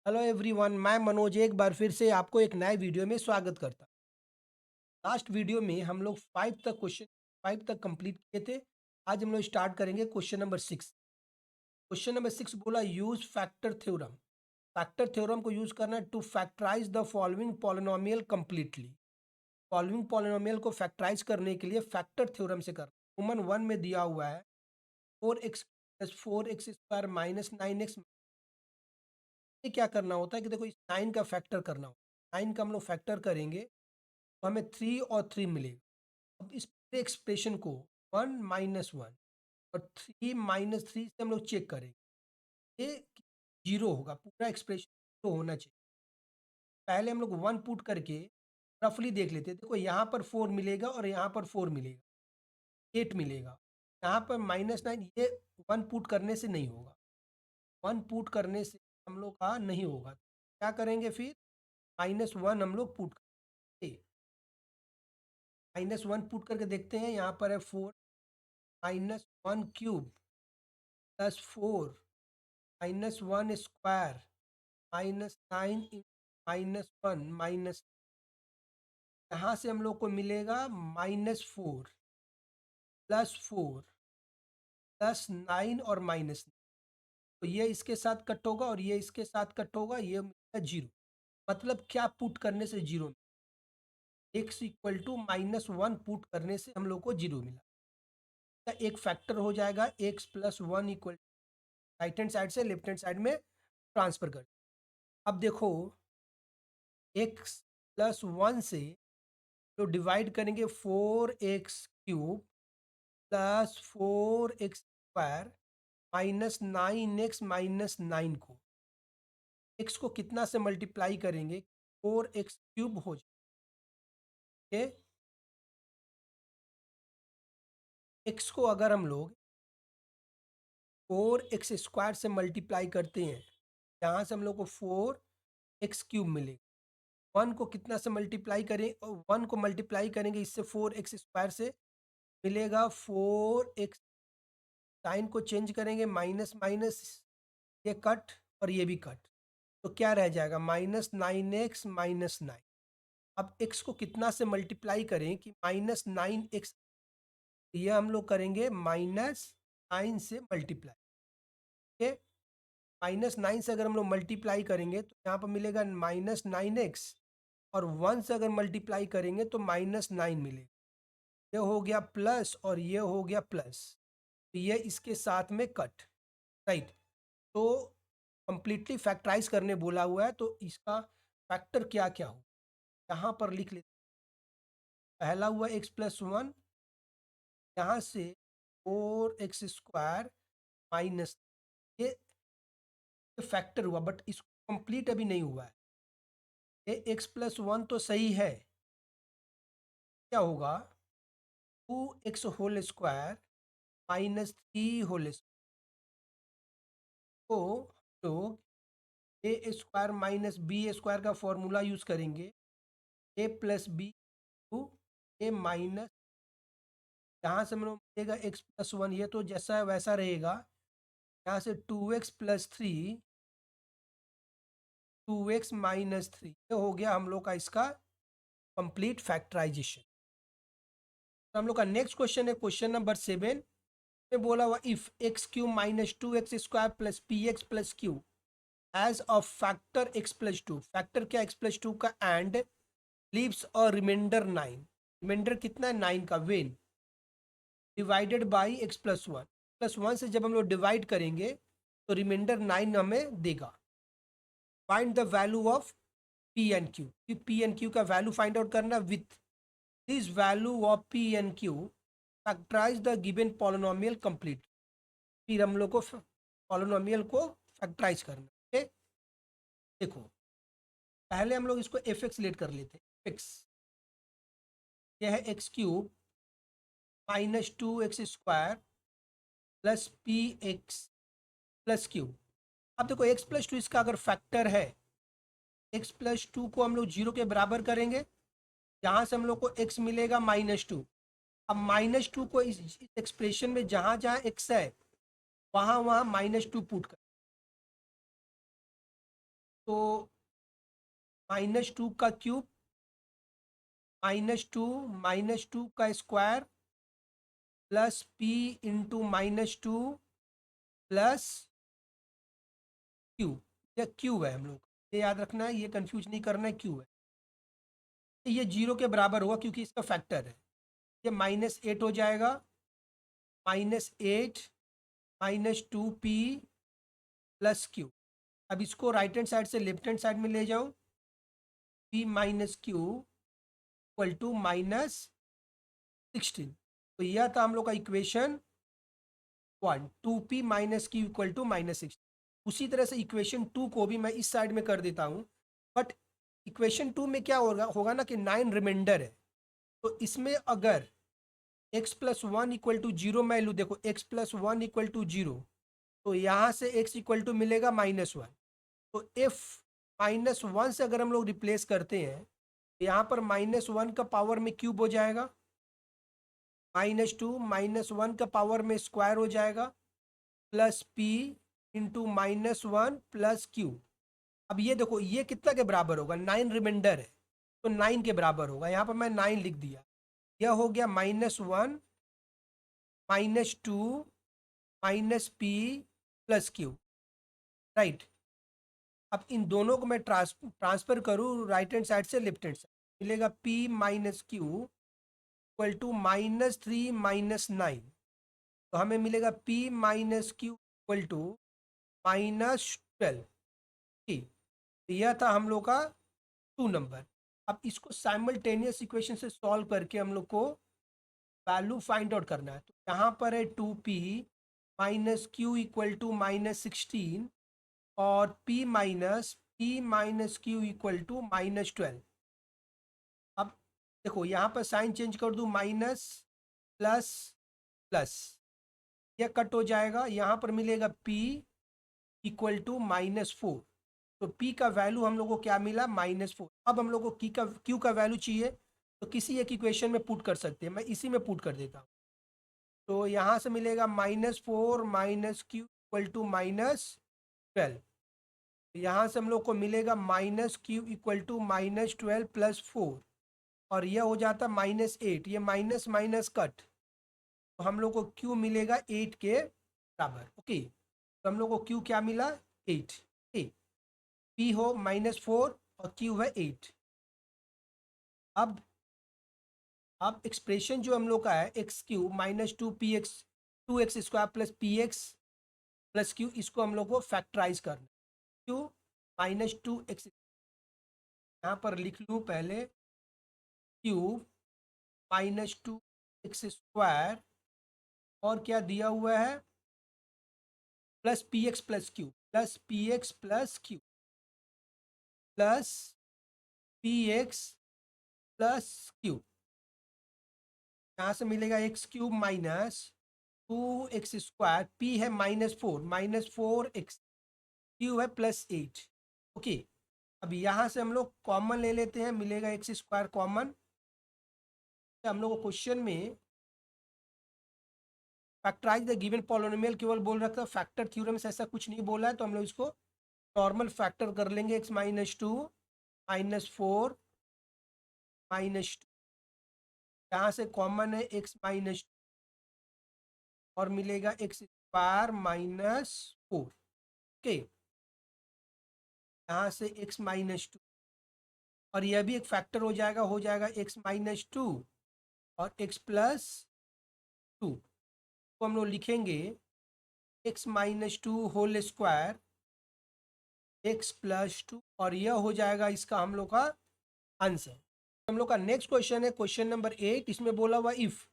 Hello everyone, मैं मनोज एक बार फिर से आपको एक नए वीडियो में स्वागत करता हूँ। लास्ट वीडियो में हम लोग 5 तक कंप्लीट किए थे। आज हम लोग स्टार्ट करेंगे क्वेश्चन नंबर 6। क्वेश्चन नंबर 6 बोला use factor theorem. Factor theorem को यूज करना है to factorise the following polynomial completely. Following polynomial को फैक्टराइज करने के लिए फैक्टर थ्योरम से करना। कॉमन वन में दिया हुआ है 4x + 4x² -9x। ये क्या करना होता है कि देखो इस 9 का फैक्टर करना होता है। 9 का हम लोग फैक्टर करेंगे तो हमें 3 और 3 मिलेगा। अब इस पूरे एक्सप्रेशन को 1 - 1 और 3 - 3 से हम लोग चेक करेंगे। ये जीरो होगा, पूरा एक्सप्रेशन जीरो होना चाहिए। पहले हम लोग 1 पुट करके रफली देख लेते हैं। देखो यहाँ पर 4 मिलेगा और यहाँ पर 4 मिलेगा, 8 मिलेगा। यहाँ पर -9, ये 1 पुट करने से नहीं होगा। 1 पुट करने से हम लोग का नहीं होगा। क्या करेंगे फिर? -1 हम लोग पुट करेंगे। -1 पुट करके देखते हैं। यहाँ पर है 4 -1 क्यूब +4 -1 स्क्वायर -9 -1 माइनस, यहाँ से हम लोग को मिलेगा -4 +4 +9 और -9। तो ये इसके साथ कट होगा और ये इसके साथ कट होगा, ये मिलेगा जीरो। मतलब क्या पुट करने से जीरो? x = -1 पुट करने से हम लोग को जीरो मिला। एक फैक्टर हो जाएगा x + 1 = राइट हैंड साइड से लेफ्ट हैंड साइड में ट्रांसफर कर। अब देखो x + 1 से तो डिवाइड करेंगे 4x³ +4x² -9x - 9 को। x को कितना से मल्टीप्लाई करेंगे? 4x³ हो जाए। x को अगर हम लोग 4x² से मल्टीप्लाई करते हैं, यहाँ से हम लोग को 4x³ मिलेगा। 1 को कितना से मल्टीप्लाई करें? 1 को मल्टीप्लाई करेंगे इससे 4x² से, मिलेगा 4x। साइन को चेंज करेंगे, माइनस माइनस ये कट और ये भी कट, तो क्या रह जाएगा? -9x - 9। अब x को कितना से मल्टीप्लाई करें कि -9x? ये हम लोग करेंगे -9 से मल्टीप्लाई। ओके, -9 से अगर हम लोग मल्टीप्लाई करेंगे तो यहाँ पर मिलेगा -9x, और 1 से अगर मल्टीप्लाई करेंगे तो -9 मिलेगा। ये हो गया प्लस और ये हो गया प्लस, तो ये इसके साथ में कट। राइट, तो कंप्लीटली फैक्टराइज करने बोला हुआ है, तो इसका फैक्टर क्या क्या हो यहाँ पर लिख लेते हैं। पहला हुआ x + 1, यहाँ से 4x² माइनस, ये फैक्टर हुआ बट इसको कंप्लीट अभी नहीं हुआ है। ये x + 1 तो सही है, क्या होगा? 2x² -3 को लोग a² - b² का फॉर्मूला यूज करेंगे। a + b to a minus, यहाँ से मतलब मिलेगा x + 1, ये तो जैसा है वैसा रहेगा। यहाँ से 2x + 3 2x - 3, ये हो गया हम लोग का इसका कंप्लीट फैक्टराइजेशन। तो हम लोग का नेक्स्ट क्वेश्चन है क्वेश्चन नंबर 7 में बोला हुआ if x³ - 2x² + px + q as a factor x + 2। फैक्टर क्या x + 2 का? And leaves a remainder 9। Remainder कितना है? 9 का। When divided by x + 1। +1 से जब हम लोग डिवाइड करेंगे तो रिमाइंडर 9 हमें देगा। Find the value of P and Q. P and Q का वैल्यू फाइंड आउट करना। With this value of P and Q factorise the given polynomial complete. फिर हम लोग को पॉलिनोमियल को फैक्टराइज करना है। देखो पहले हम लोग इसको एफ एक्स लेट कर लेते हैं। एक्स, यह है x³ -2x² + px + q। अब देखो x + 2 इसका अगर फैक्टर है, x + 2 को हम लोग 0 के बराबर करेंगे, यहाँ से हम लोग को x मिलेगा -2। अब -2 को इस एक्सप्रेशन में जहाँ जहाँ x है वहाँ वहाँ -2 पुट कर। तो -2 का क्यूब, -2 का square plus p into -2 plus Q. ये क्यू है हम लोग, ये याद रखना है, ये कंफ्यूज नहीं करना है, क्यू है। ये 0 के बराबर होगा क्योंकि इसका फैक्टर है। ये -8 हो जाएगा, -8 -2p प्लस क्यू। अब इसको राइट हैंड साइड से लेफ्ट हैंड साइड में ले जाऊं, p minus Q equal to -16। तो यह था हम लोग का equation 1, 2p minus Q equal to -16। उसी तरह से इक्वेशन 2 को भी मैं इस साइड में कर देता हूँ, बट इक्वेशन 2 में क्या होगा होगा ना कि 9 रिमाइंडर है। तो इसमें अगर x plus one equal to zero मैं लूँ, देखो x plus one equal to zero, तो यहाँ से x इक्वल टू मिलेगा -1। तो f -1 से अगर हम लोग रिप्लेस करते हैं, यहाँ पर -1 का पावर में क्यूब हो जाएगा, -2 -1 का पावर में स्क्वायर हो जाएगा, plus p into -1 plus Q. अब ये देखो ये कितना के बराबर होगा, 9 रिमाइंडर है, तो 9 के बराबर होगा। यहाँ पर मैं 9 लिख दिया। यह हो गया -1 -2 -p प्लस क्यू, राइट। अब इन दोनों को मैं ट्रांसफर करूँ राइट हैंड साइड से लेफ्ट हैंड साइड, मिलेगा p minus Q equal to -3 -9। तो हमें मिलेगा p minus Q equal to -12। ठीक, तो यह था हम लोग का 2 नंबर। अब इसको साइमल्टेनियस इक्वेशन से सॉल्व करके हम लोग को वैल्यू फाइंड आउट करना है। तो यहाँ पर है 2p minus Q equal to -16 और p minus Q equal to -12। अब देखो यहाँ पर साइन चेंज कर दूँ, माइनस प्लस प्लस, यह कट हो जाएगा, यहाँ पर मिलेगा p इक्वल टू -4। तो p का वैल्यू हम लोग को क्या मिला, -4। अब हम लोग को q का वैल्यू चाहिए, तो किसी एक इक्वेशन में पुट कर सकते हैं, मैं इसी में पुट कर देता हूँ। तो यहाँ से मिलेगा -4 माइनस क्यू इक्वल टू -12। यहाँ से हम लोग को मिलेगा -q इक्वल टू -12 प्लस 4, और यह हो जाता -8, ये माइनस माइनस कट, तो हम लोग को q मिलेगा 8 के बराबर। ओके, तो हम लोग को q क्या मिला, 8। ठीक, p हो -4 और q है 8। अब एक्सप्रेशन जो हम लोग का है x³ -2px 2x square plus px plus q, इसको हम लोग को फैक्टराइज करना है। q -2x, यहाँ पर लिख लूँ पहले, क्यूब -2x स्क्वायर, और क्या दिया हुआ है, plus px plus q, plus px plus q plus px plus q। यहाँ से मिलेगा x³ -2x स्क्वायर, p है -4 q है +8। ओके, अब यहाँ से हम लोग कॉमन ले लेते हैं, मिलेगा एक्स स्क्वायर कॉमन। हम लोग को क्वेश्चन में फैक्टराइज द गिवन पॉलिनोमियल केवल बोल रहा था, फैक्टर थ्योरम से ऐसा कुछ नहीं बोला है, तो हम लोग इसको नॉर्मल फैक्टर कर लेंगे। x -2 -4 -2, यहाँ से कॉमन है x -2 और मिलेगा x स्क्वायर -4। ओके, यहाँ से x -2 और यह भी एक फैक्टर हो जाएगा x -2 और x +2। तो हम लोग लिखेंगे x -2 होल स्क्वायर x +2, और यह हो जाएगा इसका हम लोग का आंसर। हम लोग का नेक्स्ट क्वेश्चन है क्वेश्चन नंबर 8। इसमें बोला हुआ if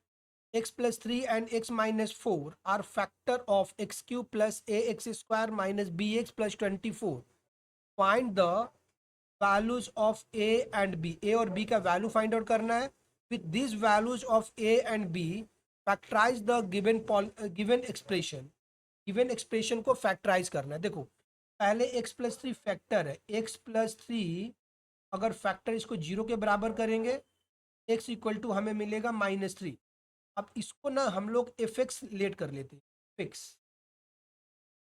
x + 3 and x - 4 are factor of x³ + ax square - bx + 24, find the values of a and b। a और b का वैल्यू फाइंड आउट करना है। With this values of a and b factorise the given expression. Given expression को factorise करना है। देखो पहले x + 3 factor है, x + 3 अगर फैक्टर इसको 0 के बराबर करेंगे, x इक्वल टू हमें मिलेगा -3। अब इसको ना हम लोग fx लेट कर लेते हैं।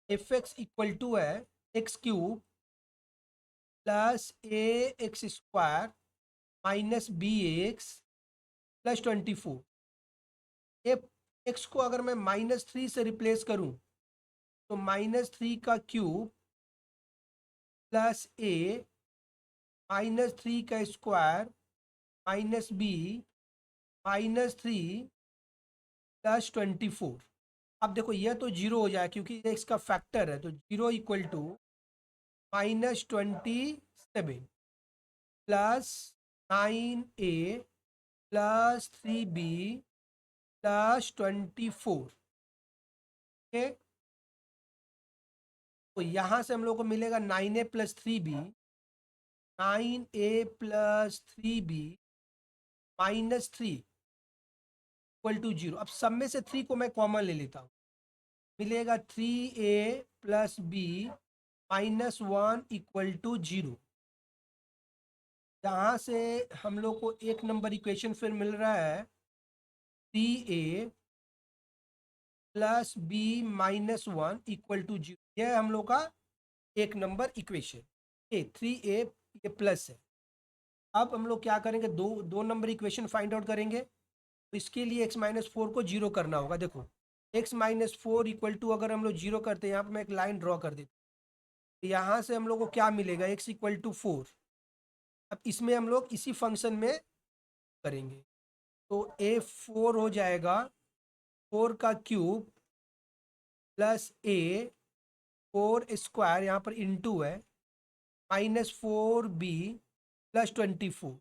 fx इक्वल टू है x³ plus A x square minus B X plus 24। A X को अगर मैं -3 से रिप्लेस करूं तो -3 का क्यूब प्लस ए -3 का स्क्वायर माइनस बी -3 प्लस 24। अब देखो यह तो जीरो हो जाए क्योंकि ये इसका फैक्टर है, तो zero equal to -27 plus 9a plus 3b plus 24। Okay, तो यहाँ से हम लोग को मिलेगा 9a plus 3b, 9a plus 3b -3 equal to zero. अब सब में से 3 को मैं कॉमन ले लेता हूँ, मिलेगा 3a plus B -1 equal to zero. यहाँ से हम लोग को एक नंबर इक्वेशन फिर मिल रहा है 3a plus B -1 equal to zero. यह हम लोग का एक नंबर इक्वेशन ए 3a, ये प्लस है। अब हम लोग क्या करेंगे, दो दो नंबर इक्वेशन फाइंड आउट करेंगे। तो इसके लिए x-4 को जीरो करना होगा। देखो x-4 इक्वल टू, अगर हम लोग जीरो करते हैं, यहाँ पर मैं एक लाइन ड्रॉ कर देता हूँ, यहाँ से हम लोग को क्या मिलेगा, x इक्वल टू 4। अब इसमें हम लोग इसी फंक्शन में करेंगे, तो a 4 हो जाएगा, 4 का क्यूब प्लस a 4 स्क्वायर, यहाँ पर इंटू है, -4b प्लस 24,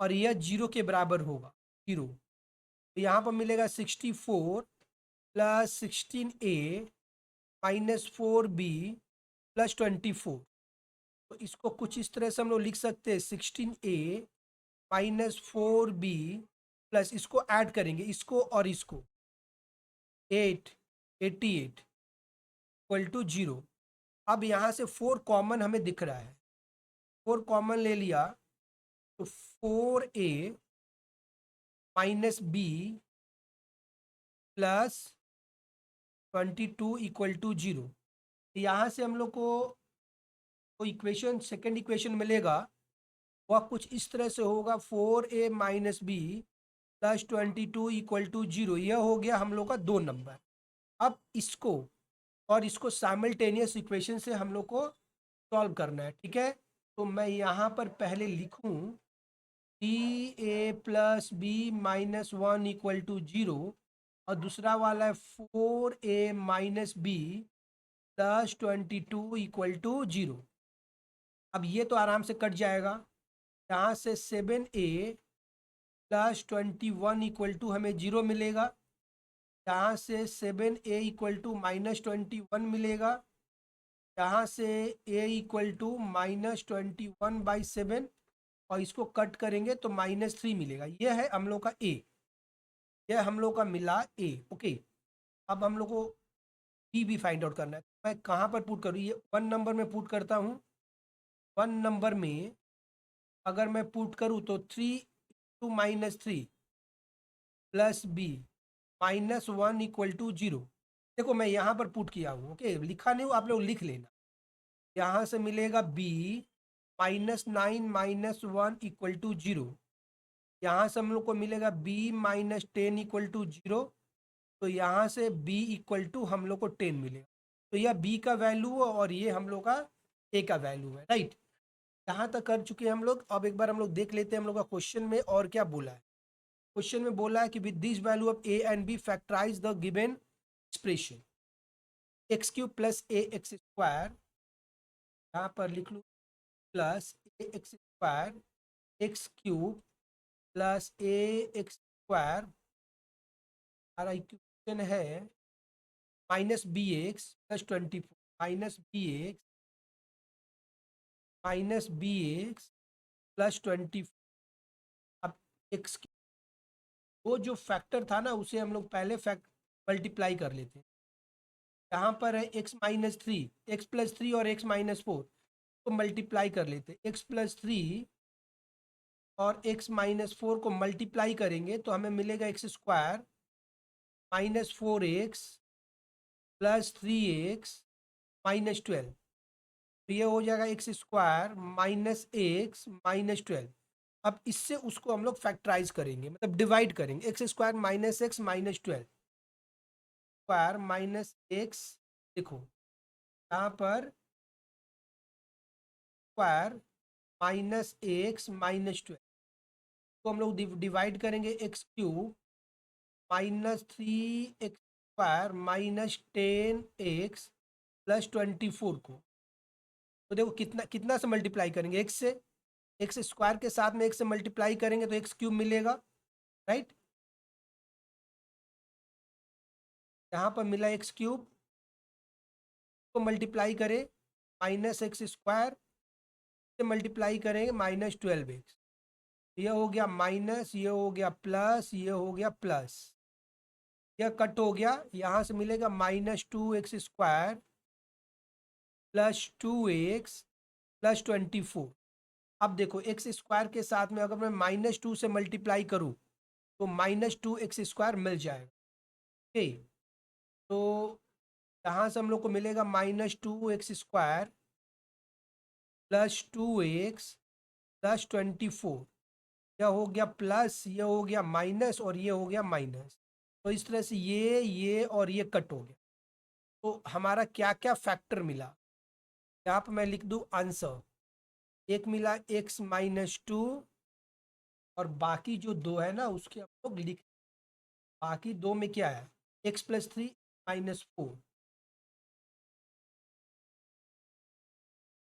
और यह जीरो के बराबर होगा, जीरो। तो यहाँ पर मिलेगा 64 प्लस 16a -4b प्लस 24। तो इसको कुछ इस तरह से हम लोग लिख सकते हैं, 16a -4b प्लस, इसको ऐड करेंगे, इसको और इसको, 88 इक्वल टू जीरो। अब यहाँ से 4 कॉमन हमें दिख रहा है, 4 कॉमन ले लिया, तो 4a -b plus 22 equal to zero. यहाँ से हम लोग को इक्वेशन, सेकेंड इक्वेशन मिलेगा, वह कुछ इस तरह से होगा, 4a -b plus 22 equal to zero. यह हो गया हम लोग का दो नंबर। अब इसको और इसको साइमल्टेनियस इक्वेशन से हम लोग को सॉल्व करना है, ठीक है। तो मैं यहाँ पर पहले लिखूँ 3a plus B -1 equal to zero, और दूसरा वाला है 4a -b plus 22 equal to zero. अब ये तो आराम से कट जाएगा, यहाँ से 7a प्लस 21 इक्वल टू हमें जीरो मिलेगा, यहाँ से 7a इक्वल टू -21 मिलेगा, यहाँ से a इक्वल टू -21/7, और इसको कट करेंगे तो -3 मिलेगा। यह है हम लोग का a, यह हम लोग का मिला a। ओके, अब हम लोग को b भी फाइंड आउट करना है। मैं कहाँ पर पुट करूँ, ये 1 नंबर में पुट करता हूँ। 1 नंबर में अगर मैं पुट करूँ तो 3 two -3 plus B -1 equal to zero. देखो मैं यहाँ पर पुट किया हूँ, ओके, लिखा नहीं हूँ, आप लोग लिख लेना। यहाँ से मिलेगा b -9 -1 इक्वल टू जीरो। यहाँ से हम लोग को मिलेगा b -10 इक्वल टू जीरो। तो यहाँ से b इक्वल टू हम लोग को 10 मिलेगा। तो यह b का वैल्यू है और ये हम लोग का a का वैल्यू है, राइट। यहाँ तक कर चुके हैं हम लोग। अब एक बार हम लोग देख लेते हैं हम लोग का क्वेश्चन में और क्या बोला है। क्वेश्चन में बोला है कि with this value of a and b factorise the given expression x³ plus A x square, यहाँ पर लिख लूँ, प्लस ए एक्स स्क्वायर x³ प्लस ए एक्स स्क्वायर, हमारा इक्वेशन है -bx प्लस 24 -bx प्लस 24। अब एक्स, वो जो फैक्टर था ना, उसे हम लोग पहले फैक्ट मल्टीप्लाई कर लेते हैं। यहाँ पर है x-3, x+3 और x-4 को मल्टीप्लाई कर लेते हैं। x+3 और x-4 को मल्टीप्लाई करेंगे तो हमें मिलेगा x² -4x प्लस 3x -12। तो ये हो जाएगा x square minus x minus 12। अब इससे उसको हम लोग फैक्टराइज करेंगे, मतलब डिवाइड करेंगे। X square minus x minus 12 square minus x, देखो यहाँ पर स्क्वायर माइनस एक्स माइनस 12 को हम लोग डिवाइड करेंगे x cube minus 3 x square minus 10 x plus 24 को। तो देखो कितना कितना से मल्टीप्लाई करेंगे, एक्स से। एक्स स्क्वायर के साथ में एक्स से मल्टीप्लाई करेंगे तो एक्स क्यूब मिलेगा, राइट। यहाँ पर मिला एक्स क्यूब, को मल्टीप्लाई करें माइनस एक्स स्क्वायर से मल्टीप्लाई करेंगे माइनस 12 एक्स। ये हो गया माइनस, ये हो गया प्लस, ये हो गया प्लस, यह कट हो गया। यहाँ से मिलेगा minus 2 x square plus 2 x plus 24। अब देखो एक्स स्क्वायर के साथ में अगर मैं माइनस 2 से मल्टीप्लाई करूँ तो माइनस 2 एक्स स्क्वायर मिल जाएगा, ठीक। तो यहाँ से हम लोग को मिलेगा minus 2 x square plus 2 x plus 24। यह हो गया प्लस, ये हो गया माइनस और ये हो गया माइनस। तो इस तरह से ये और ये कट हो गया। तो हमारा क्या क्या फैक्टर मिला, यहाँ पर मैं लिख दूँ आंसर। एक मिला एक्स माइनस 2, और बाकी जो दो है ना उसके हम लोग लिख, बाकी दो में क्या है, एक्स प्लस 3 माइनस 4,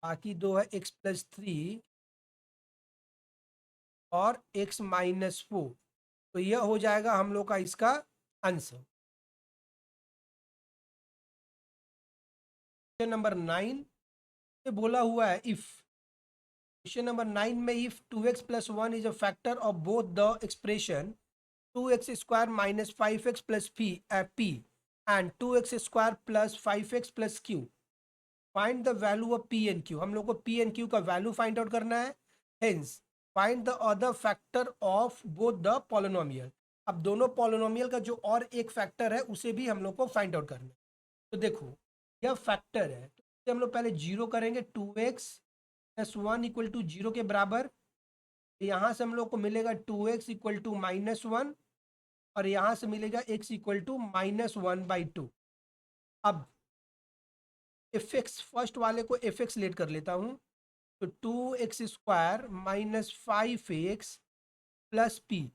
बाकी दो है एक्स प्लस 3 और एक्स माइनस 4। तो यह हो जाएगा हम लोग का इसका आंसर। क्वेश्चन नंबर 9 में बोला हुआ है इफ, क्वेश्चन नंबर 9 में if 2x plus 1 is a factor of both the expression 2x square minus 5x plus p and 2x square plus 5x plus q, find the value of P and Q. हम लोग को P and Q का value find out करना है। Hence find the other factor of both the polynomial. अब दोनों polynomial का जो और एक फैक्टर है उसे भी हम लोग को फाइंड आउट करना है। तो देखो यह फैक्टर है, तो इसे हम लोग पहले जीरो करेंगे, 2x plus 1 equal to zero के बराबर। यहाँ से हम लोग को मिलेगा 2x इक्वल टू माइनस 1, और यहाँ से मिलेगा x इक्वल टू माइनस 1/2। अब एफ एक्स, फर्स्ट वाले को एफ एक्स लेट कर लेता हूँ। तो 2x square minus 5x plus P.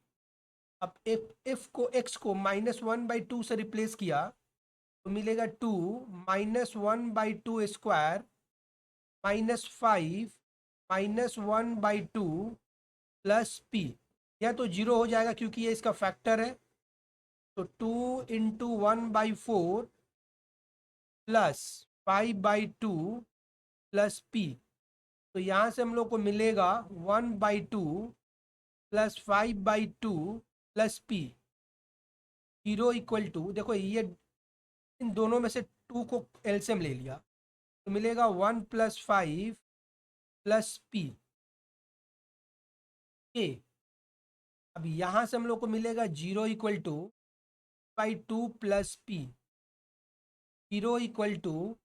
अब एफ को एक्स को -1/2 से रिप्लेस किया तो मिलेगा 2 -1/2 स्क्वायर माइनस 5 -1/2 प्लस पी। यह तो जीरो हो जाएगा क्योंकि ये इसका फैक्टर है। तो 2 इंटू 1/4 प्लस 5/2 प्लस पी। तो यहाँ से हम लोग को मिलेगा 1/2 plus 5/2 plus P. Zero equal to, देखो ये इन दोनों में से टू को एलसीएम ले लिया तो मिलेगा 1 प्लस 5 प्लस पी ए। अब यहाँ से हम लोग को मिलेगा zero equal to 2 plus P, zero equal to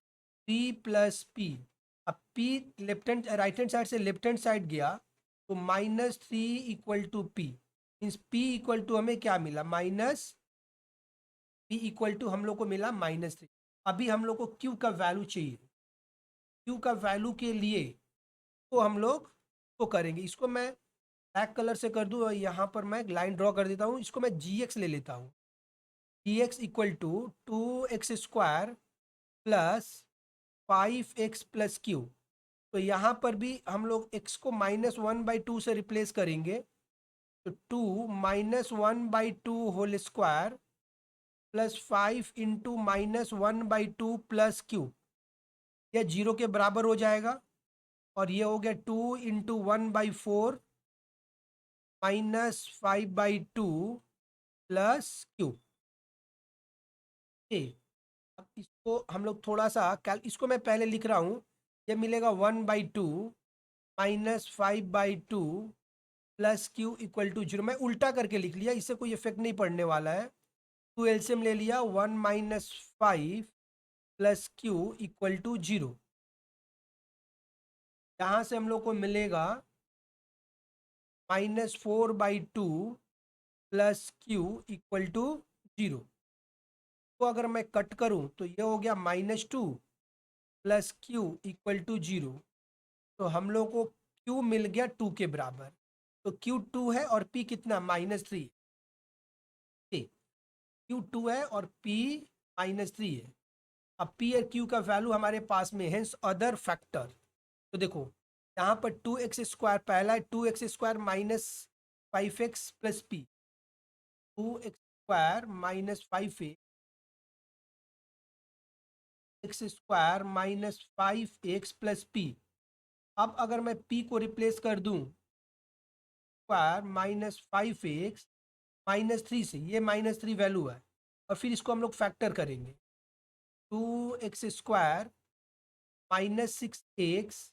3 plus P. अब P left hand right hand side से लेफ्ट हैंड साइड गया तो -3 equal to P. Means P equal to हमें क्या मिला, माइनस, पी इक्वल टू हम लोग को मिला -3। अभी हम लोग को क्यू का वैल्यू चाहिए। क्यू का वैल्यू के लिए तो हम लोग को करेंगे, इसको मैं ब्लैक कलर से कर दूँ और यहाँ पर मैं लाइन ड्रॉ कर देता हूँ। इसको मैं जी एक्स ले लेता हूँ। G X equal to 2x square plus 5x plus Q. तो यहाँ पर भी हम लोग x को -1/2 से रिप्लेस करेंगे। तो 2 -1/2 whole square plus 5 into -1/2 plus q, यह जीरो के बराबर हो जाएगा। और ये हो गया 2 इंटू 1/4 -5/2 प्लस क्यू ए। अब इसको हम लोग थोड़ा सा इसको मैं पहले लिख रहा हूँ। ये मिलेगा 1/2 -5/2 plus q equal to zero. मैं उल्टा करके लिख लिया, इससे कोई इफेक्ट नहीं पड़ने वाला है। टू एलसीएम ले लिया, 1 -5 plus q equal to zero. यहाँ से हम लोग को मिलेगा -4/2 प्लस क्यू इक्वल टू 0। तो अगर मैं कट करूँ तो ये हो गया -2 प्लस क्यू इक्वल टू 0। तो हम लोग को क्यू मिल गया 2 के बराबर। तो क्यू 2 है और पी कितना -3। क्यू 2 है और पी -3 है। अब पी और क्यू का वैल्यू हमारे पास में है अदर फैक्टर। तो देखो यहाँ पर 2x² पहला है 2x² minus 5x plus P. 2x² minus 5x square minus 5x plus P. अब अगर मैं p को रिप्लेस कर दूं स्क्वायर -5x -3 से, ये -3 वैल्यू है, और फिर इसको हम लोग फैक्टर करेंगे। 2x² -6x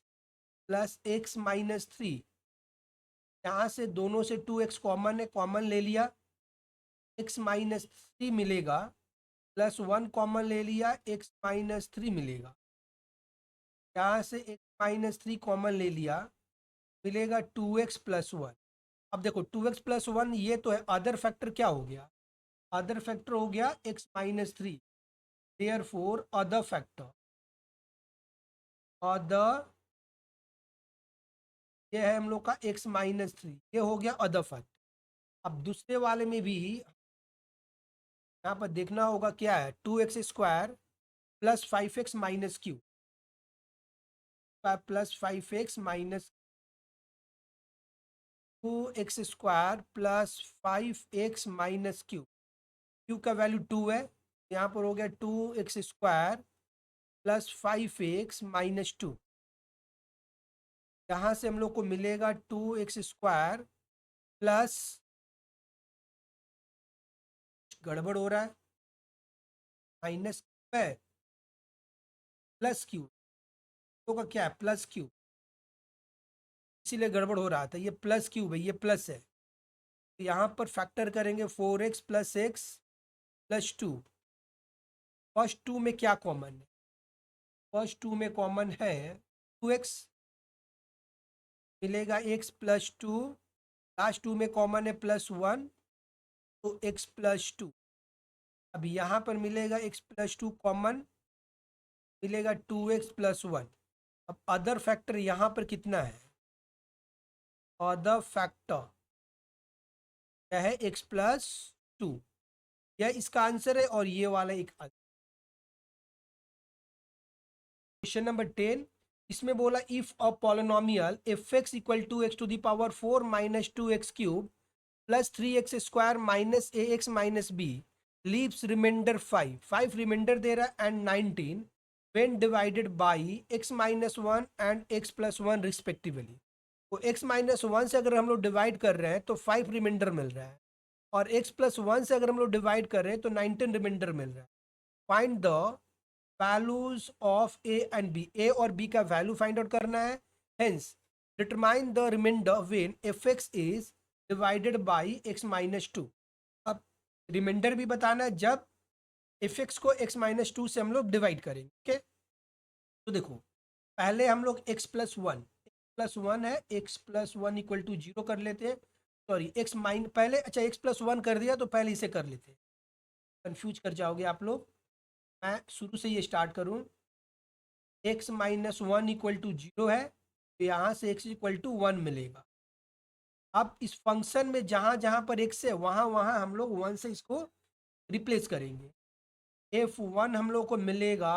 plus x -3। यहाँ से दोनों से 2x कॉमन है, कॉमन ले लिया, x -3 मिलेगा, प्लस 1 कॉमन ले लिया, x -3 मिलेगा। यहाँ से x -3 कॉमन ले लिया, मिलेगा 2x प्लस 1। अब देखो 2x प्लस 1 ये तो है, अदर फैक्टर क्या हो गया, अदर फैक्टर हो गया x -3। Therefore other factor, other, ये है हम लोग का x -3, ये हो गया अदर फैक्टर। अब दूसरे वाले में भी यहाँ पर देखना होगा क्या है, 2x² plus 5x minus Q, plus 5x minus 2x² plus 5x minus Q. Q का वैल्यू 2 है, यहाँ पर हो गया 2x² प्लस 5x माइनस 2। यहाँ से हम लोग को मिलेगा 2x² प्लस, गड़बड़ हो रहा है, माइनस है प्लस क्यू, तो का क्या है प्लस क्यू, इसीलिए गड़बड़ हो रहा था। ये प्लस क्यूब है, ये प्लस है। तो यहाँ पर फैक्टर करेंगे 4x plus x plus 2। First 2 में क्या कॉमन है, फर्स्ट 2 में कॉमन है 2x, मिलेगा x प्लस 2, लास्ट 2 में कॉमन है +1, तो x प्लस 2। अब यहाँ पर मिलेगा x प्लस 2 कॉमन, मिलेगा 2x प्लस 1। अब अदर फैक्टर यहाँ पर कितना है, अदर फैक्टर क्या है x प्लस 2, यह इसका आंसर है। और ये वाला एक क्वेश्चन नंबर 10, इसमें बोला if a polynomial fx equal to x to the power 4 minus 2x cube plus 3x² minus ax minus b leaves remainder 5 remainder दे रहा है, and 19 when divided by x minus 1 and x plus 1 respectively. तो x minus 1 से अगर हम लोग divide कर रहे हैं तो 5 रिमाइंडर मिल रहा है, और x प्लस 1 से अगर हम लोग डिवाइड कर रहे हैं तो 19 रिमाइंडर मिल रहा है। Find the values of A and B, A और बी का वैल्यू फाइंड आउट करना है। Hence determine the remainder when F X is divided by X minus 2। अब रिमाइंडर भी बताना है जब एफ एक्स को एक्स माइनस 2 से हम लोग डिवाइड करेंगे। ओके, तो देखो पहले हम लोग x+1 है, x+1 इक्वल टू 0 कर लेते हैं। सॉरी एक्स माइन पहले, अच्छा x+1 कर दिया तो पहले इसे कर लेते हैं, कंफ्यूज कर जाओगे आप लोग। मैं शुरू से ये स्टार्ट करूँ, x माइनस 1 इक्वल टू 0 है, तो यहाँ से x इक्वल टू 1 मिलेगा। अब इस फंक्शन में जहाँ जहाँ पर x है वहाँ वहाँ हम लोग 1 से इसको रिप्लेस करेंगे। f1 हम लोग को मिलेगा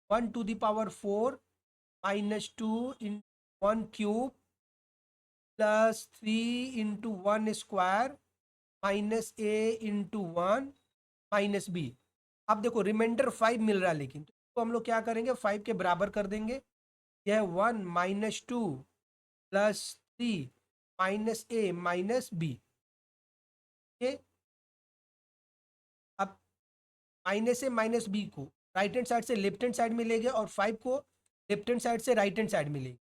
1 टू द पावर 4 माइनस 2 इन 1 cube plus 3 into 1 square minus a into 1 minus b। अब देखो रिमाइंडर 5 मिल रहा है, लेकिन तो हम लोग क्या करेंगे 5 के बराबर कर देंगे। यह 1 minus 2 plus 3 minus a minus b। अब माइनस ए माइनस बी को राइट हैंड साइड से लेफ्ट हैंड साइड में ले गए, और 5 को लेफ्ट हैंड साइड से राइट हैंड साइड में ले गए,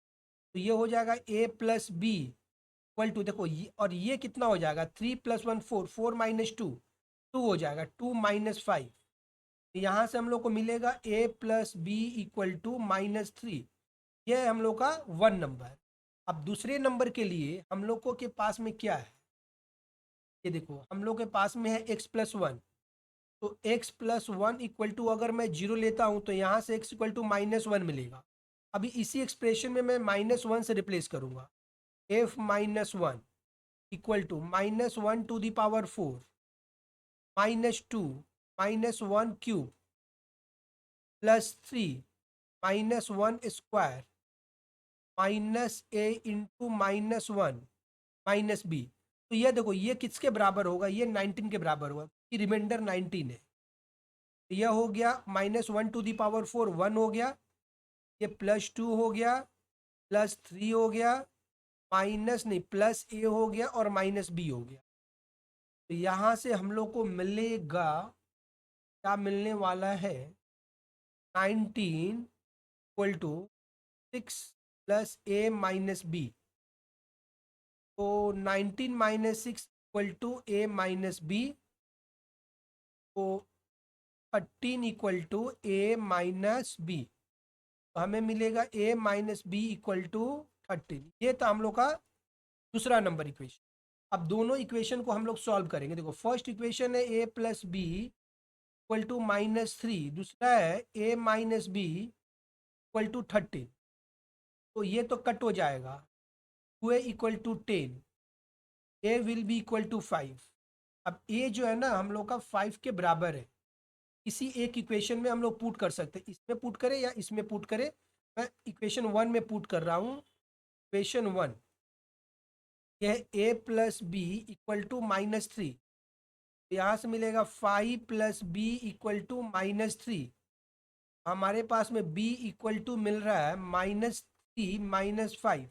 तो ये हो जाएगा a plus b equal to, देखो ये और ये कितना हो जाएगा 3 + 1 4, 4 माइनस 2 2 हो जाएगा, 2 माइनस 5। यहाँ से हम लोग को मिलेगा a plus b equal to -3। ये है हम लोग का 1 नंबर। अब दूसरे नंबर के लिए हम लोगों के पास में क्या है, ये देखो हम लोग के पास में है x+1। तो x+1 इक्वल टू, अगर मैं जीरो लेता हूं तो यहाँ से x इक्वल टू -1 मिलेगा। अभी इसी एक्सप्रेशन में मैं -1 से रिप्लेस करूंगा। f-1 equal to -1⁴ -2 -1³ +3 -1² -a × -1 -b। तो ये देखो ये किसके बराबर होगा, ये 19 के बराबर होगा, कि रिमाइंडर 19 है। तो यह हो गया -1⁴ 1 हो गया, ये +2 हो गया, +3 हो गया, माइनस नहीं +a हो गया और -b हो गया। तो यहाँ से हम लोग को मिलेगा, क्या मिलने वाला है, 19 इक्वल टू 6 + a - b। तो 19 - 6 इक्वल टू a - b। तो 13 इक्वल टू a - b। तो हमें मिलेगा a - b इक्वल टू 13। ये था हम लोग का दूसरा नंबर इक्वेशन। अब दोनों इक्वेशन को हम लोग सॉल्व करेंगे। देखो फर्स्ट इक्वेशन है a + b इक्वल टू -3, दूसरा है a - b इक्वल टू 13। तो ये तो कट हो जाएगा, 2a equal to 10, a will be equal to 5। अब a जो है ना हम लोग का 5 के बराबर है। किसी एक इक्वेशन में हम लोग पुट कर सकते हैं, इसमें पुट करें या इसमें पुट करें। मैं इक्वेशन 1 में पुट कर रहा हूँ। इक्वेशन 1, यह a + b इक्वल टू -3। यहाँ से मिलेगा 5 + b इक्वल टू -3। हमारे पास में b इक्वल टू मिल रहा है -3 - 5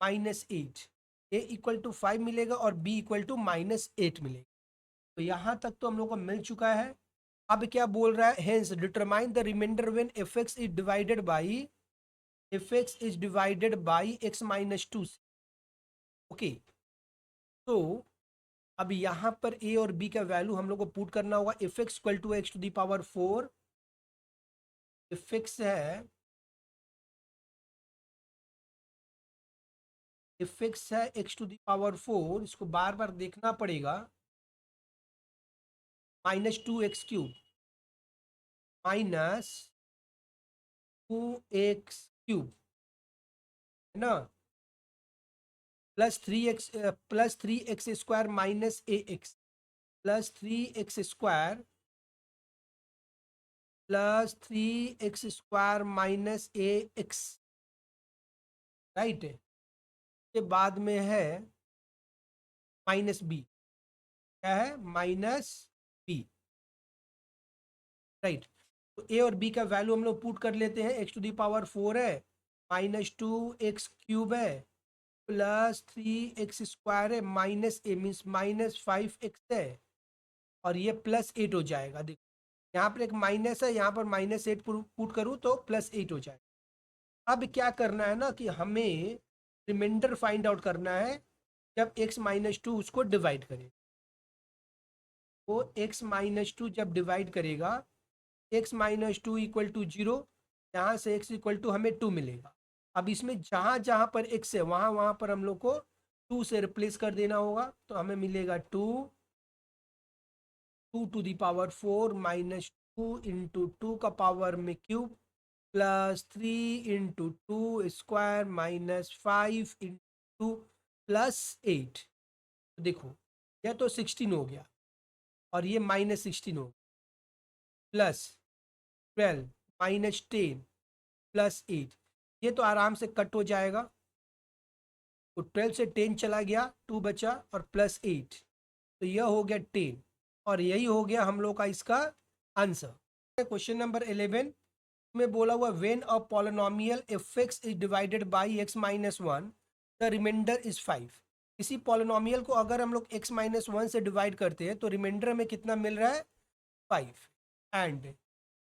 -8। a इक्वल टू 5 मिलेगा और b इक्वल टू -8 मिलेगा। तो यहाँ तक तो हम लोग को मिल चुका है। अब क्या बोल रहा है, hence determine the remainder when fx is divided by x - 2। Okay, तो अब यहाँ पर a और b का वैल्यू हम लोग को पुट करना होगा। fx equal to x⁴, fx है x⁴, इसको बार बार देखना पड़ेगा। -2x³ -2x³ है ना, +3x² -ax, +3x² -ax, right. के बाद में है -b, क्या है, -b, राइट। तो a और b का वैल्यू हम लोग पुट कर लेते हैं। x⁴ है, -2x³ है, +3x² है, -a मीन्स -5x है, और ये +8 हो जाएगा। देखो यहाँ पर एक माइनस है, यहाँ पर -8 पुट करूँ तो +8 हो जाएगा। अब क्या करना है ना कि हमें रिमाइंडर फाइंड आउट करना है जब x - 2 उसको डिवाइड करे। तो x - 2 जब डिवाइड करेगा, x - 2 इक्वल टू 0, यहाँ से x इक्वल टू हमें 2 मिलेगा। अब इसमें जहाँ जहाँ पर x है वहाँ वहाँ पर हम लोग को 2 से रिप्लेस कर देना होगा। तो हमें मिलेगा 2 2⁴ -2 इंटू 2 का पावर में क्यूब +3 × 2² -5 × +8। देखो यह तो 16 हो गया और ये -16 हो गया, +12 -10 +8। ये तो आराम से कट हो जाएगा। तो 12 से 10 चला गया, 2 बचा और +8, तो यह हो गया 10। और यही हो गया हम लोग का इसका आंसर। क्वेश्चन नंबर 11 में बोला हुआ when a polynomial fx is divided by x - 1 the remainder is 5। इसी पॉलिनोमियल को अगर हम लोग x - 1 से डिवाइड करते हैं तो रिमाइंडर में कितना मिल रहा है, 5। And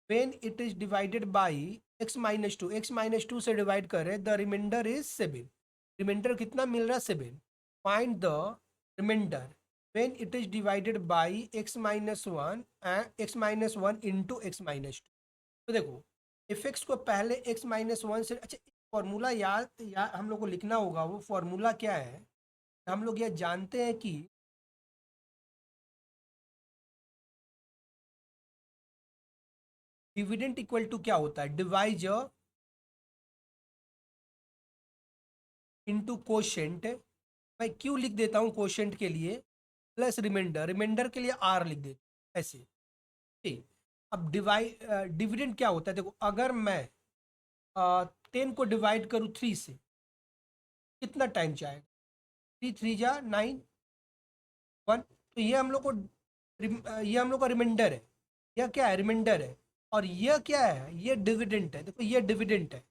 when it is divided by x - 2, x - 2 से डिवाइड करें, द रिमाइंडर इज 7। रिमाइंडर कितना मिल रहा है, 7। Find the remainder when it is divided by x - 1 and x - 1 into x - 2। तो देखो fx को पहले x - 1 से, अच्छा फॉर्मूला याद हम लोग को लिखना होगा। वो फॉर्मूला क्या है? हम लोग यह जानते हैं कि डिविडेंड इक्वल टू क्या होता है, डिवाइजर इनटू कोशेंट। मैं क्यों लिख देता हूँ कोशेंट के लिए, प्लस रिमाइंडर, रिमाइंडर के लिए आर लिख देता हूँ ऐसे। ठीक। अब डिविडेंड क्या होता है, देखो अगर मैं 10 को डिवाइड करूँ 3 से, कितना टाइम जाएगा? 3 3 जा 9 1। तो ये हम लोग को ये हम लोग का रिमाइंडर है। यह क्या है? रिमाइंडर है। और यह क्या है? ये डिविडेंट है। देखो ये डिविडेंट है।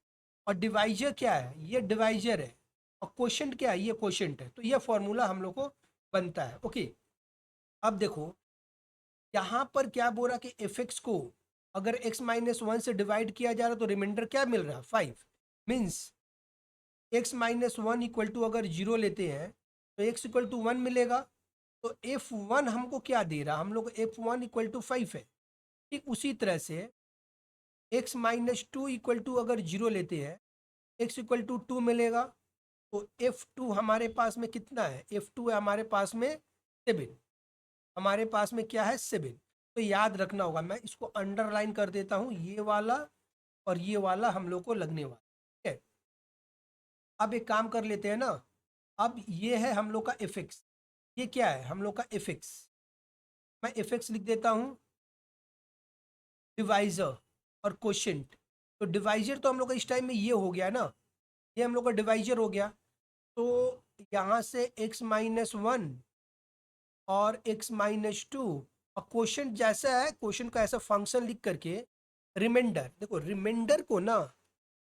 और डिवाइजर क्या है? ये डिवाइजर है। और क्वोशंट क्या है? ये क्वोशंट है। तो यह फॉर्मूला हम लोग को बनता है। ओके। अब देखो यहाँ पर क्या बोल रहा कि एफ एक्स को अगर x-1 से डिवाइड किया जा रहा है तो रिमाइंडर क्या मिल रहा है? 5। मीन्स x-1 इक्वल टू अगर 0 लेते हैं तो x इक्वल टू 1 मिलेगा। तो f1 हमको क्या दे रहा? हम लोग f1 इक्वल टू 5 है। ठीक उसी तरह से x-2 इक्वल टू अगर 0 लेते हैं, x इक्वल टू 2 मिलेगा। तो f2 हमारे पास में कितना है? f2 है हमारे पास में 7। हमारे पास में क्या है? 7। तो याद रखना होगा, मैं इसको अंडरलाइन कर देता हूँ, ये वाला और ये वाला हम लोग को लगने वाला। ठीक है। अब एक काम कर लेते हैं ना। अब ये है हम लोग का एफ एक्स। ये क्या है? हम लोग का एफ एक्स। मैं एफ एक्स लिख देता हूँ डिवाइजर और क्वोशंट। तो डिवाइजर तो हम लोग का इस टाइम में ये हो गया ना, ये हम लोग का डिवाइजर हो गया। तो यहाँ से x-1 और x-2 और क्वोशंट जैसा है, क्वोशंट का ऐसा फंक्शन लिख करके रिमाइंडर, देखो रिमाइंडर को ना,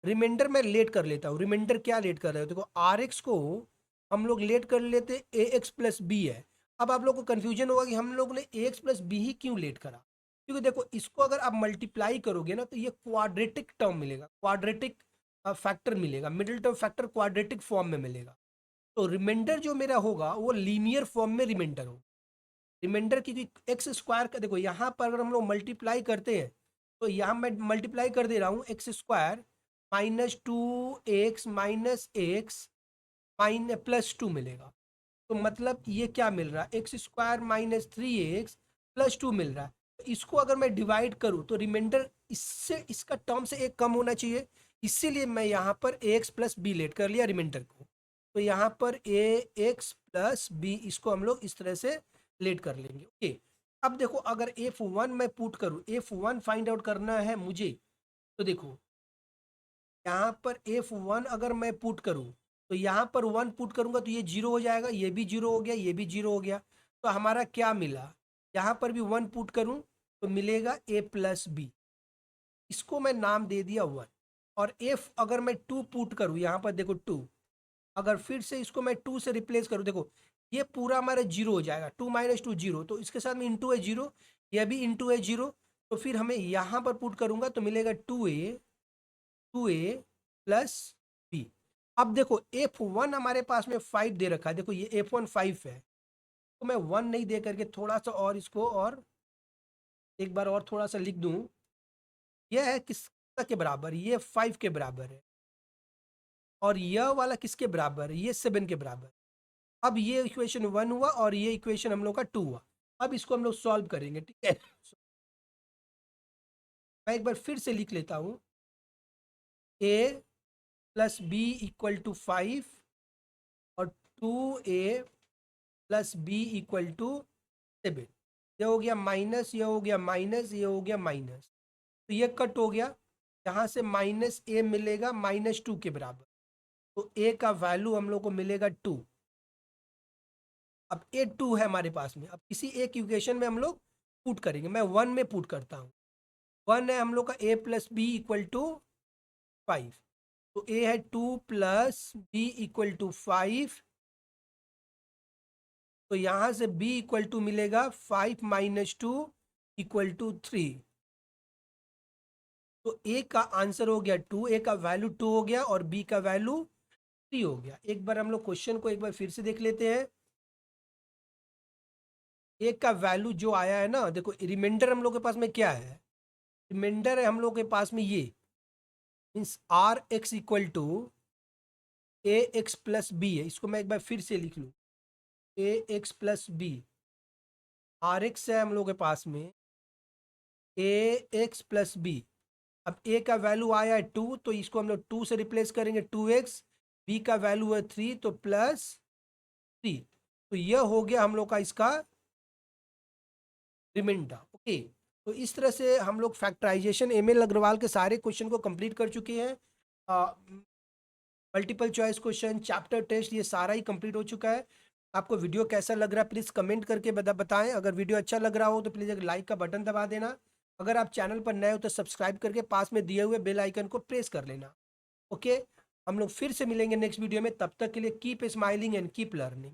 रिमाइंडर मैं लेट कर लेता हूँ। रिमाइंडर क्या लेट कर रहे हो? देखो आर एक्स को हम लोग लेट कर लेते ए एक्स प्लस बी है। अब आप लोग को कंफ्यूजन होगा कि हम लोग ने ए एक्स प्लस बी ही क्यों लेट करा। क्योंकि देखो इसको अगर आप मल्टीप्लाई करोगे ना तो ये क्वाड्रेटिक टर्म मिलेगा, क्वाड्रेटिक फैक्टर मिलेगा, middle term factor quadratic form में मिलेगा। तो रिमाइंडर जो मेरा होगा वो लीनियर फॉर्म में रिमाइंडर होगा। रिमाइंडर की एक्स स्क्वायर का, देखो यहाँ पर अगर हम लोग मल्टीप्लाई करते हैं तो यहाँ मैं मल्टीप्लाई कर दे रहा हूँ एक्स स्क्वायर -2x-x +2 मिलेगा। तो मतलब ये क्या मिल रहा है? एक्स स्क्वायर -3x +2 मिल रहा है। तो इसको अगर मैं डिवाइड करूँ तो रिमाइंडर इससे, इसका टर्म से एक कम होना चाहिए। इसीलिए मैं यहाँ पर ax प्लस बी लेट कर लिया रिमाइंडर को। तो यहाँ पर ax प्लस बी, इसको हम लोग इस तरह से लेट कर लेंगे। ओके। अब देखो अगर f1 मैं पुट करूँ, f1 फाइंड आउट करना है मुझे, तो देखो यहाँ पर f1 अगर मैं पुट करूँ तो यहाँ पर 1 पुट करूँगा तो ये 0 हो जाएगा, ये भी 0 हो गया, ये भी 0 हो गया। तो हमारा क्या मिला? यहाँ पर भी 1 पुट करूँ तो मिलेगा a प्लस बी। इसको मैं नाम दे दिया 1। और f अगर मैं 2 पुट करूँ, यहाँ पर देखो 2, अगर फिर से इसको मैं 2 से रिप्लेस करूँ, देखो ये पूरा हमारा 0 हो जाएगा। 2 - 2 0, तो इसके साथ में इंटू है 0, यह भी इंटू है 0। तो फिर हमें यहाँ पर पुट करूँगा तो मिलेगा 2a प्लस बी। अब देखो f1 हमारे पास में 5 दे रखा है, देखो ये f1 5 है। तो मैं 1 नहीं दे करके थोड़ा सा और इसको और एक बार और थोड़ा सा लिख दूं। यह है किसका के बराबर? ये 5 के बराबर है। और यह वाला किसके बराबर है? ये 7 के बराबर। अब ये इक्वेशन 1 हुआ और ये इक्वेशन हम लोग का 2 हुआ। अब इसको हम लोग सॉल्व करेंगे। ठीक है। मैं एक बार फिर से लिख लेता हूँ, a plus b equal to 5 और 2a plus b equal to 7। ये हो गया माइनस, ये हो गया माइनस, ये हो गया माइनस। तो ये कट हो गया। यहाँ से -a मिलेगा -2 के बराबर। तो a का वैल्यू हम लोग को मिलेगा 2। अब a 2 है हमारे पास में। अब किसी एक इक्वेशन में हम लोग पुट करेंगे। मैं 1 में पुट करता हूँ। 1 है हम लोग का a plus b equal to 5। तो a है 2 प्लस बी इक्वल टू 5। तो यहाँ से b इक्वल टू मिलेगा 5 - 2 इक्वल टू 3। तो a का आंसर हो गया 2, a का वैल्यू 2 हो गया और b का वैल्यू 3 हो गया। एक बार हम लोग क्वेश्चन को एक बार फिर से देख लेते हैं। a का वैल्यू जो आया है ना, देखो रिमाइंडर हम लोग के पास में क्या है? रिमाइंडर है हम लोग के पास में ये, means R X equal to A X plus B है। इसको मैं एक बार फिर से लिख लूँ, A X plus B. R X है हम लोग के पास में, ए एक्स प्लस बी। अब ए का वैल्यू आया है 2, तो इसको हम लोग 2 से रिप्लेस करेंगे, 2x। बी का वैल्यू है 3, तो +3। तो यह हो गया हम लोग का इसका रिमाइंडर। ओके, तो इस तरह से हम लोग फैक्टराइजेशन एम एल अग्रवाल के सारे क्वेश्चन को कंप्लीट कर चुके हैं। Multiple choice question, chapter test, ये सारा ही कंप्लीट हो चुका है। आपको वीडियो कैसा लग रहा है प्लीज़ कमेंट करके बताएं। अगर वीडियो अच्छा लग रहा हो तो प्लीज़ एक लाइक का बटन दबा देना। अगर आप चैनल पर नए हो तो सब्सक्राइब करके पास में दिए हुए बेल आइकन को प्रेस कर लेना। ओके, हम लोग फिर से मिलेंगे नेक्स्ट वीडियो में। तब तक के लिए keep smiling and keep learning.